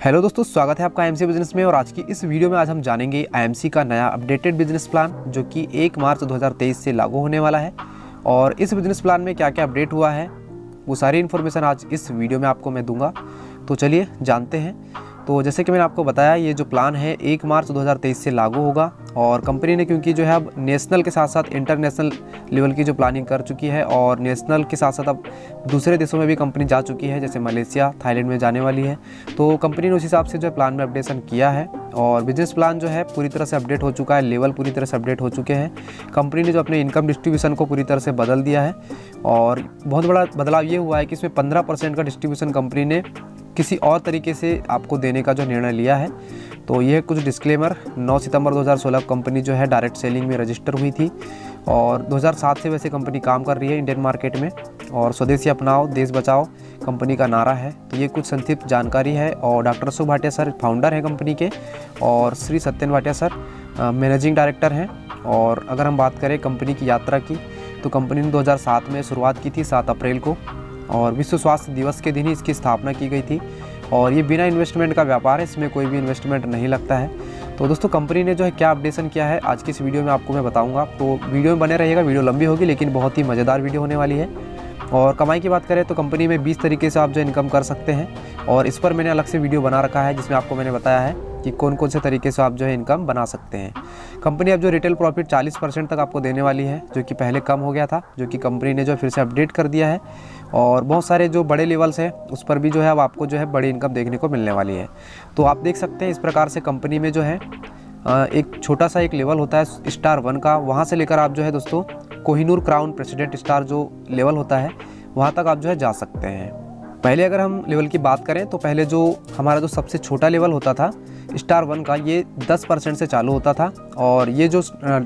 Hello दोस्तों, स्वागत है आपका आईएमसी बिजनेस में। और आज की इस वीडियो में आज हम जानेंगे आईएमसी का नया अपडेटेड बिजनेस प्लान जो कि 1 मार्च 2023 से लागू होने वाला है। और इस बिजनेस प्लान में क्या क्या अपडेट हुआ है वो सारी इन्फॉर्मेशन आज इस वीडियो में आपको मैं दूंगा। तो चलिए जानते हैं। तो जैसे कि मैंने आपको बताया, ये जो प्लान है 1 मार्च 2023 से लागू होगा। और कंपनी ने क्योंकि जो है अब नेशनल के साथ साथ इंटरनेशनल लेवल की जो प्लानिंग कर चुकी है और नेशनल के साथ साथ अब दूसरे देशों में भी कंपनी जा चुकी है, जैसे मलेशिया, थाईलैंड में जाने वाली है। तो कंपनी ने उस हिसाब से जो है प्लान में अपडेशन किया है और बिजनेस प्लान जो है पूरी तरह से अपडेट हो चुका है, लेवल पूरी तरह से अपडेट हो चुके हैं। कंपनी ने जो अपने इनकम डिस्ट्रीब्यूशन को पूरी तरह से बदल दिया है और बहुत बड़ा बदलाव ये हुआ है कि इसमें 15% का डिस्ट्रीब्यूशन कंपनी ने किसी और तरीके से आपको देने का जो निर्णय लिया है। तो यह कुछ डिस्क्लेमर। 9 सितंबर 2016 कंपनी जो है डायरेक्ट सेलिंग में रजिस्टर हुई थी और 2007 से वैसे कंपनी काम कर रही है इंडियन मार्केट में। और स्वदेशी अपनाओ देश बचाओ कंपनी का नारा है। तो ये कुछ संक्षिप्त जानकारी है। और doctor Ashok Bhatia sir founder हैं कंपनी के और Shri Satyan Bhatia sir managing director हैं। और अगर हम बात करें कंपनी की यात्रा की, तो कंपनी ने 2007 में शुरुआत की थी 7 अप्रैल को और विश्व स्वास्थ्य दिवस के दिन ही इसकी स्थापना की गई थी। और ये बिना इन्वेस्टमेंट का व्यापार है, इसमें कोई भी इन्वेस्टमेंट नहीं लगता है। तो दोस्तों, कंपनी ने जो है क्या अपडेशन किया है आज की इस वीडियो में आपको मैं बताऊंगा। तो वीडियो में बने रहिएगा, वीडियो लंबी होगी लेकिन बहुत ही मज़ेदार वीडियो होने वाली है। और कमाई की बात करें तो कंपनी में 20 तरीके से आप जो इनकम कर सकते हैं और इस पर मैंने अलग से वीडियो बना रखा है जिसमें आपको मैंने बताया है कि कौन कौन से तरीके से आप जो है इनकम बना सकते हैं। कंपनी अब जो रिटेल प्रॉफिट 40% तक आपको देने वाली है, जो कि पहले कम हो गया था, जो कि कंपनी ने जो फिर से अपडेट कर दिया है। और बहुत सारे जो बड़े लेवल्स हैं उस पर भी जो है अब आपको जो है बड़ी इनकम देखने को मिलने वाली है। तो आप देख सकते हैं इस प्रकार से कंपनी में जो है एक छोटा सा एक लेवल होता है स्टार 1 का, वहाँ से लेकर आप जो है दोस्तों कोहिनूर क्राउन प्रेसिडेंट स्टार जो लेवल होता है वहाँ तक आप जो है जा सकते हैं। पहले अगर हम लेवल की बात करें तो पहले जो हमारा जो सबसे छोटा लेवल होता था स्टार 1 का, ये 10% से चालू होता था और ये जो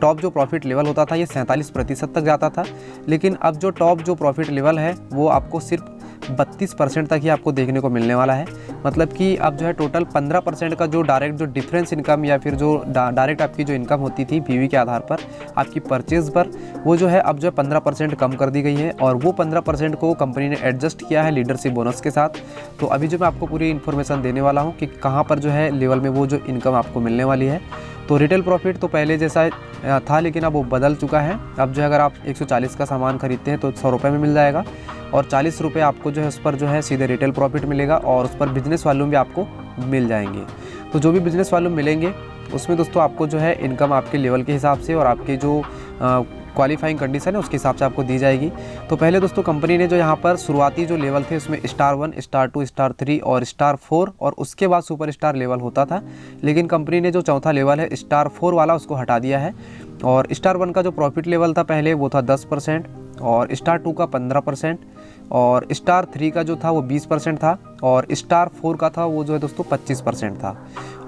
टॉप जो प्रॉफिट लेवल होता था ये 47% तक जाता था। लेकिन अब जो टॉप जो प्रॉफिट लेवल है वो आपको सिर्फ 32% तक ही आपको देखने को मिलने वाला है। मतलब कि अब जो है टोटल 15% का जो डायरेक्ट जो डिफरेंस इनकम या फिर जो डायरेक्ट आपकी जो इनकम होती थी पीवी के आधार पर आपकी परचेज़ पर, वो जो है अब जो है 15% कम कर दी गई है। और वो 15% को कंपनी ने एडजस्ट किया है लीडरशिप बोनस के साथ। तो अभी जो मैं आपको पूरी इन्फॉर्मेशन देने वाला हूँ कि कहाँ पर जो है लेवल में वो जो इनकम आपको मिलने वाली है। तो रिटेल प्रॉफिट तो पहले जैसा था लेकिन अब वो बदल चुका है। अब जो है अगर आप 140 का सामान खरीदते हैं तो 100 रुपये में मिल जाएगा और 40 रुपये आपको जो है उस पर जो है सीधे रिटेल प्रॉफिट मिलेगा और उस पर बिजनेस वॉल्यूम भी आपको मिल जाएंगे। तो जो भी बिजनेस वॉल्यूम मिलेंगे उसमें दोस्तों आपको जो है इनकम आपके लेवल के हिसाब से और आपके जो क्वालिफाइंग कंडीशन है उसके हिसाब से आपको दी जाएगी। तो पहले दोस्तों कंपनी ने जो यहाँ पर शुरुआती जो लेवल थे उसमें स्टार 1, स्टार 2, स्टार 3 और स्टार 4 और उसके बाद सुपर स्टार लेवल होता था। लेकिन कंपनी ने जो चौथा लेवल है स्टार 4 वाला उसको हटा दिया है। और स्टार 1 का जो प्रॉफिट लेवल था पहले वो था 10% और स्टार 2 का 15% और स्टार 3 का जो था वो 20% था और स्टार 4 का था वो जो है दोस्तों 25% था।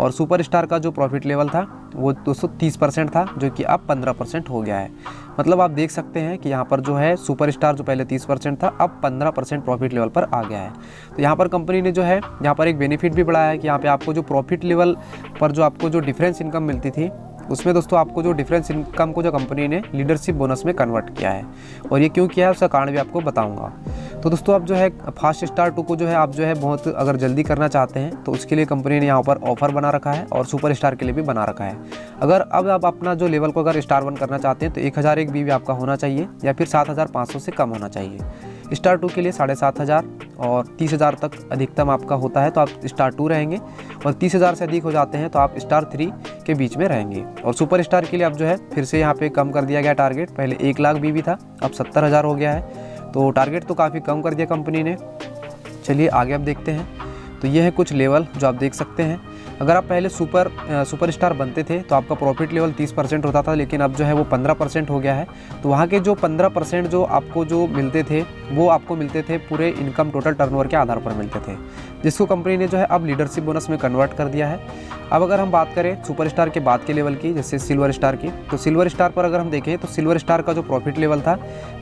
और सुपर स्टार का जो प्रॉफिट लेवल था वो दोस्तों 30% था, जो कि अब 15% हो गया है। मतलब आप देख सकते हैं कि यहाँ पर जो है सुपर स्टार जो पहले 30% था अब 15% प्रॉफिट लेवल पर आ गया है। तो यहाँ पर कंपनी ने जो है यहाँ पर एक बेनिफिट भी बढ़ाया है कि यहाँ पे आपको जो प्रॉफिट लेवल पर जो आपको जो डिफरेंस इनकम मिलती थी उसमें दोस्तों आपको जो डिफरेंस इनकम को जो कंपनी ने लीडरशिप बोनस में कन्वर्ट किया है। और ये क्यों किया है उसका कारण भी आपको बताऊंगा। तो दोस्तों अब जो है फास्ट स्टार 2 को जो है आप जो है बहुत अगर जल्दी करना चाहते हैं तो उसके लिए कंपनी ने यहाँ पर ऑफर बना रखा है और सुपर स्टार के लिए भी बना रखा है। अगर अब आप अपना जो लेवल को अगर स्टार 1 करना चाहते हैं तो 1001 बीवी आपका होना चाहिए या फिर 7500 से कम होना चाहिए। स्टार 2 के लिए 7500 और 30,000 तक अधिकतम आपका होता है तो आप स्टार 2 रहेंगे और 30,000 से अधिक हो जाते हैं तो आप स्टार 3 के बीच में रहेंगे। और सुपर स्टार के लिए अब जो है फिर से यहाँ पे कम कर दिया गया टारगेट। पहले 1 लाख बीवी था, अब 70,000 हो गया है। तो टारगेट तो काफ़ी कम कर दिया कंपनी ने। चलिए आगे अब देखते हैं। तो ये है कुछ लेवल जो आप देख सकते हैं। अगर आप पहले सुपर स्टार बनते थे तो आपका प्रॉफिट लेवल 30% होता था, लेकिन अब जो है वो 15% हो गया है। तो वहाँ के जो 15% जो आपको जो मिलते थे वो आपको मिलते थे पूरे इनकम टोटल टर्नओवर के आधार पर मिलते थे, जिसको कंपनी ने जो है अब लीडरशिप बोनस में कन्वर्ट कर दिया है। अब अगर हम बात करें सुपर स्टार के बाद के लेवल की, जैसे सिल्वर स्टार की, तो सिल्वर स्टार पर अगर हम देखें तो सिल्वर स्टार का जो प्रॉफिट लेवल था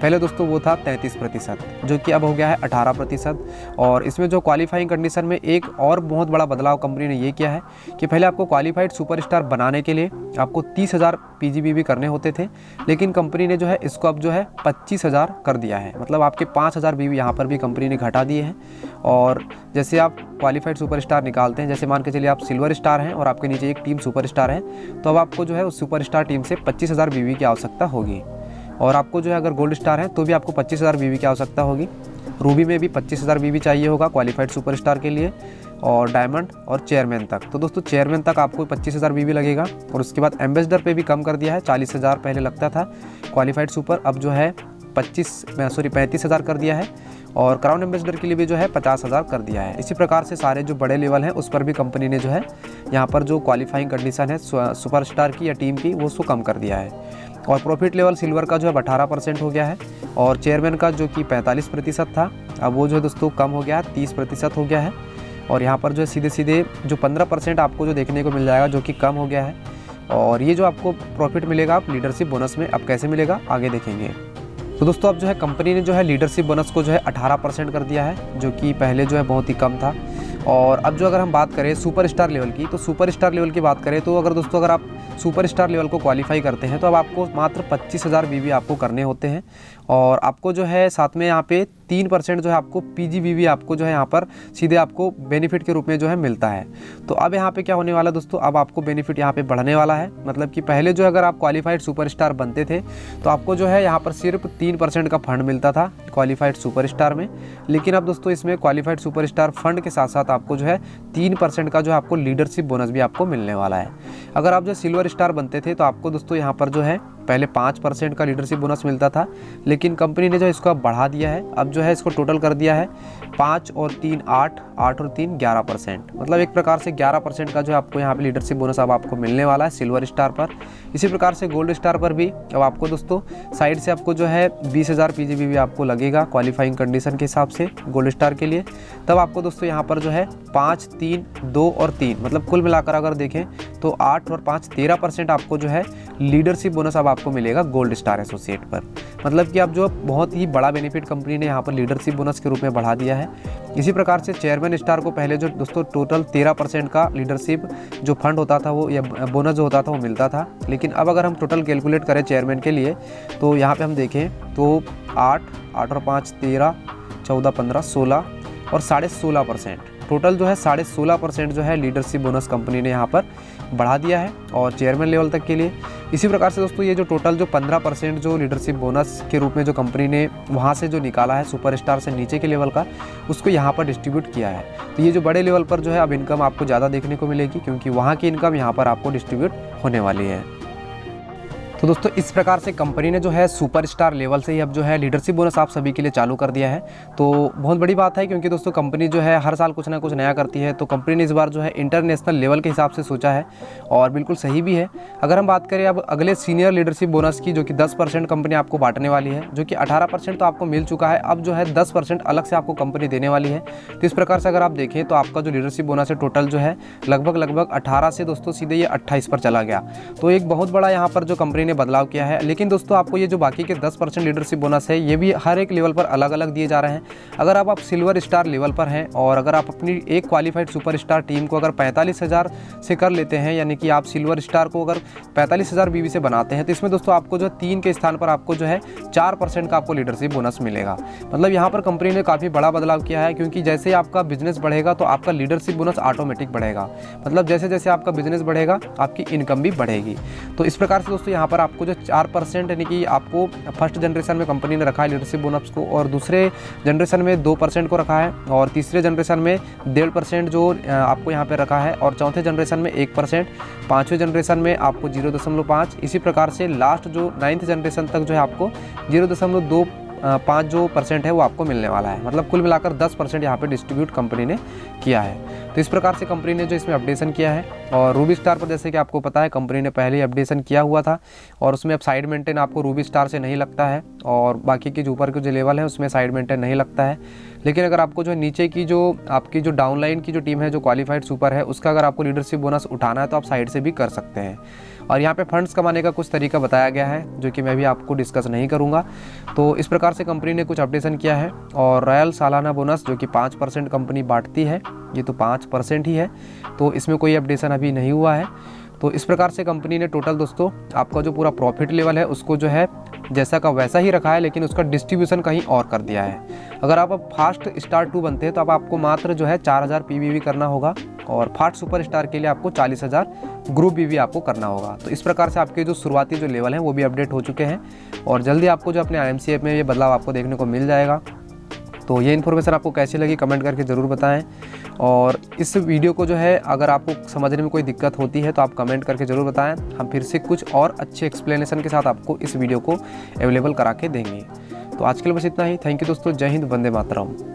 पहले दोस्तों वो था 33%, जो कि अब हो गया है 18%। और इसमें जो क्वालिफाइंग कंडीशन में एक और बहुत बड़ा बदलाव कंपनी ने ये किया है कि पहले आपको क्वालिफाइड सुपरस्टार बनाने के लिए आपको 30,000 PGBV करने होते थे, लेकिन कंपनी ने जो है इसको अब जो है 25,000 कर दिया है। मतलब आपके 5,000 BV यहाँ पर भी कंपनी ने घटा दिए हैं। और जैसे आप क्वालिफाइड सुपरस्टार निकालते हैं, जैसे मान के चलिए आप सिल्वर स्टार हैं और आपके नीचे एक टीम सुपरस्टार है, तो अब आपको जो है उस सुपरस्टार टीम से 25,000 BV की आवश्यकता होगी। और आपको जो है अगर गोल्ड स्टार है तो भी आपको 25,000 BV की आवश्यकता होगी। रूबी में भी 25,000 BV चाहिए होगा क्वालिफाइड सुपरस्टार के लिए, और डायमंड और चेयरमैन तक। तो दोस्तों चेयरमैन तक आपको 25,000 BV लगेगा। और उसके बाद एम्बेसडर पे भी कम कर दिया है, 40,000 पहले लगता था क्वालिफाइड सुपर, अब जो है 35,000 कर दिया है। और क्राउन एम्बेसडर के लिए भी जो है 50,000 कर दिया है। इसी प्रकार से सारे जो बड़े लेवल हैं उस पर भी कंपनी ने जो है यहाँ पर जो क्वालिफाइंग कंडीशन है सुपरस्टार की या टीम की वो उसको कम कर दिया है। और प्रॉफिट लेवल सिल्वर का जो है 18% हो गया है, और चेयरमैन का जो कि 45% था अब वो जो है दोस्तों कम हो गया है, 30% हो गया है। और यहाँ पर जो है सीधे सीधे जो 15% आपको जो देखने को मिल जाएगा जो कि कम हो गया है। और ये जो आपको प्रॉफिट मिलेगा आप लीडरशिप बोनस में, अब कैसे मिलेगा आगे देखेंगे। तो दोस्तों अब जो है कंपनी ने जो है लीडरशिप बोनस को जो है 18% कर दिया है, जो कि पहले जो है बहुत ही कम था। और अब जो अगर हम बात करें सुपरस्टार लेवल की, तो सुपरस्टार लेवल की बात करें तो अगर दोस्तों अगर आप सुपरस्टार लेवल को क्वालिफाई करते हैं तो अब आपको मात्र 25,000 BV आपको करने होते हैं। और आपको जो है साथ में यहाँ पे 3% जो है आपको PGBV आपको जो है यहाँ पर सीधे आपको बेनिफिट के रूप में जो है मिलता है। तो अब यहाँ पे क्या होने वाला दोस्तों, अब आपको बेनिफिट यहाँ पे बढ़ने वाला है। मतलब कि पहले जो अगर आप क्वालिफाइड सुपरस्टार बनते थे तो आपको जो है यहाँ पर सिर्फ 3% का फंड मिलता था क्वालिफाइड सुपरस्टार में, लेकिन अब दोस्तों इसमें क्वालिफाइड सुपरस्टार फंड के साथ साथ आपको जो है 3% का जो है आपको लीडरशिप बोनस भी आपको मिलने वाला है। अगर आप जो सिल्वर स्टार बनते थे तो आपको दोस्तों यहाँ पर जो है पहले 5% का लीडरशिप बोनस मिलता था, लेकिन कंपनी ने जो इसको अब बढ़ा दिया है, अब जो है इसको टोटल कर दिया है 5 और 3 8, 8 और 3 11%। मतलब एक प्रकार से 11% का जो है आपको यहाँ पे लीडरशिप बोनस अब आपको मिलने वाला है सिल्वर स्टार पर। इसी प्रकार से गोल्ड स्टार पर भी अब आपको दोस्तों साइड से आपको जो है 20,000 PGBV आपको लगेगा क्वालिफाइंग कंडीशन के हिसाब से गोल्ड स्टार के लिए। तब आपको दोस्तों यहाँ पर जो है 5, 3, 2 और 3 मतलब कुल मिलाकर अगर देखें तो 8 और 5 13% आपको जो है लीडरशिप बोनस अब आपको मिलेगा गोल्ड स्टार एसोसिएट पर। मतलब कि अब जो बहुत ही बड़ा बेनिफिट कंपनी ने यहाँ पर लीडरशिप बोनस के रूप में बढ़ा दिया है। इसी प्रकार से चेयरमैन स्टार को पहले जो दोस्तों टोटल 13% का लीडरशिप जो फंड होता था वो या बोनस जो होता था वो मिलता था, लेकिन अब अगर हम टोटल कैलकुलेट करें चेयरमैन के लिए तो यहाँ पे हम देखें तो 8, 8 और 5 13, 14, 15, 16 और 16.5% टोटल जो है 16.5% जो है लीडरशिप बोनस कंपनी ने यहाँ पर बढ़ा दिया है और चेयरमैन लेवल तक के लिए। इसी प्रकार से दोस्तों ये जो टोटल जो 15% जो लीडरशिप बोनस के रूप में जो कंपनी ने वहाँ से जो निकाला है सुपरस्टार से नीचे के लेवल का, उसको यहाँ पर डिस्ट्रीब्यूट किया है। तो ये जो बड़े लेवल पर जो है अब इनकम आपको ज़्यादा देखने को मिलेगी, क्योंकि वहाँ की इनकम यहाँ पर आपको डिस्ट्रीब्यूट होने वाली है। तो दोस्तों इस प्रकार से कंपनी ने जो है सुपरस्टार लेवल से ही अब जो है लीडरशिप बोनस आप सभी के लिए चालू कर दिया है। तो बहुत बड़ी बात है, क्योंकि दोस्तों कंपनी जो है हर साल कुछ ना कुछ नया करती है। तो कंपनी ने इस बार जो है इंटरनेशनल लेवल के हिसाब से सोचा है और बिल्कुल सही भी है। अगर हम बात करें अब अगले सीनियर लीडरशिप बोनस की, जो कि 10% कंपनी आपको बांटने वाली है, जो कि 18% तो आपको मिल चुका है, अब जो है 10% अलग से आपको कंपनी देने वाली है। तो इस प्रकार से अगर आप देखें तो आपका जो लीडरशिप बोनस है टोटल जो है लगभग 18 से दोस्तों सीधे ये 28 पर चला गया। तो एक बहुत बड़ा यहाँ पर जो कंपनी ने बदलाव किया है। लेकिन दोस्तों आपको ये जो बाकी के 10% लीडरशिप बोनस है ये भी हर एक लेवल पर अलग अलग दिए जा रहे हैं। अगर आप सिल्वर स्टार लेवल पर हैं और अगर आप अपनी एक क्वालिफाइड सुपरस्टार टीम को अगर 45,000 से कर लेते हैं, यानी कि आप सिल्वर स्टार को अगर 45,000 BV से बनाते हैं, तो इसमें दोस्तों आपको जो 3 के स्थान पर आपको जो है 4% का आपको लीडरशिप बोनस मिलेगा। मतलब यहाँ पर कंपनी ने काफ़ी बड़ा बदलाव किया है, क्योंकि जैसे आपका बिजनेस बढ़ेगा तो आपका लीडरशिप बोनस ऑटोमेटिक बढ़ेगा। मतलब जैसे जैसे आपका बिजनेस बढ़ेगा आपकी इनकम भी बढ़ेगी। तो इस प्रकार से दोस्तों यहाँ पर आपको जो 4% यानी कि आपको फर्स्ट जनरेशन में कंपनी ने रखा है लीडरशिप बोनस को, और दूसरे जनरेशन में 2% को रखा है, और तीसरे जनरेशन में 1.5% जो आपको यहाँ पे रखा है, और चौथे जनरेशन में 1%, पाँचवें जनरेशन में आपको 0.5। इसी प्रकार से लास्ट जो 9th जनरेशन तक जो है आपको 0.25 जो % है वो आपको मिलने वाला है। मतलब कुल मिलाकर 10% यहाँ पे डिस्ट्रीब्यूट कंपनी ने किया है। तो इस प्रकार से कंपनी ने जो इसमें अपडेशन किया है। और रूबी स्टार पर जैसे कि आपको पता है कंपनी ने पहले ही अपडेशन किया हुआ था, और उसमें अब साइड मेंटेन आपको रूबी स्टार से नहीं लगता है, और बाकी की जो ऊपर के जो लेवल है उसमें साइड मेंटेन नहीं लगता है। लेकिन अगर आपको जो नीचे की जो आपकी जो डाउनलाइन की जो टीम है जो क्वालिफाइड सुपर है, उसका अगर आपको लीडरशिप बोनस उठाना है तो आप साइड से भी कर सकते हैं। और यहाँ पे फंड्स कमाने का कुछ तरीका बताया गया है जो कि मैं भी आपको डिस्कस नहीं करूँगा। तो इस प्रकार से कंपनी ने कुछ अपडेशन किया है। और रॉयल सालाना बोनस जो कि 5% कंपनी बांटती है, ये तो 5% ही है, तो इसमें कोई अपडेशन अभी नहीं हुआ है। तो इस प्रकार से कंपनी ने टोटल दोस्तों आपका जो पूरा प्रॉफिट लेवल है उसको जो है जैसा का वैसा ही रखा है, लेकिन उसका डिस्ट्रीब्यूशन कहीं और कर दिया है। अगर आप अब फास्ट स्टार 2 बनते हैं तो अब आपको मात्र जो है 4000 PBV करना होगा, और फास्ट सुपर स्टार के लिए आपको 40,000 ग्रुप BV आपको करना होगा। तो इस प्रकार से आपके जो शुरुआती जो लेवल हैं वो भी अपडेट हो चुके हैं, और जल्दी आपको जो अपने IMC ऐप में ये बदलाव आपको देखने को मिल जाएगा। तो ये इन्फॉर्मेशन आपको कैसी लगी कमेंट करके ज़रूर बताएं। और इस वीडियो को जो है अगर आपको समझने में कोई दिक्कत होती है तो आप कमेंट करके ज़रूर बताएं, हम फिर से कुछ और अच्छे एक्सप्लेनेशन के साथ आपको इस वीडियो को अवेलेबल करा के देंगे। तो आज के लिए बस इतना ही। थैंक यू दोस्तों, जय हिंद, वंदे मातरम।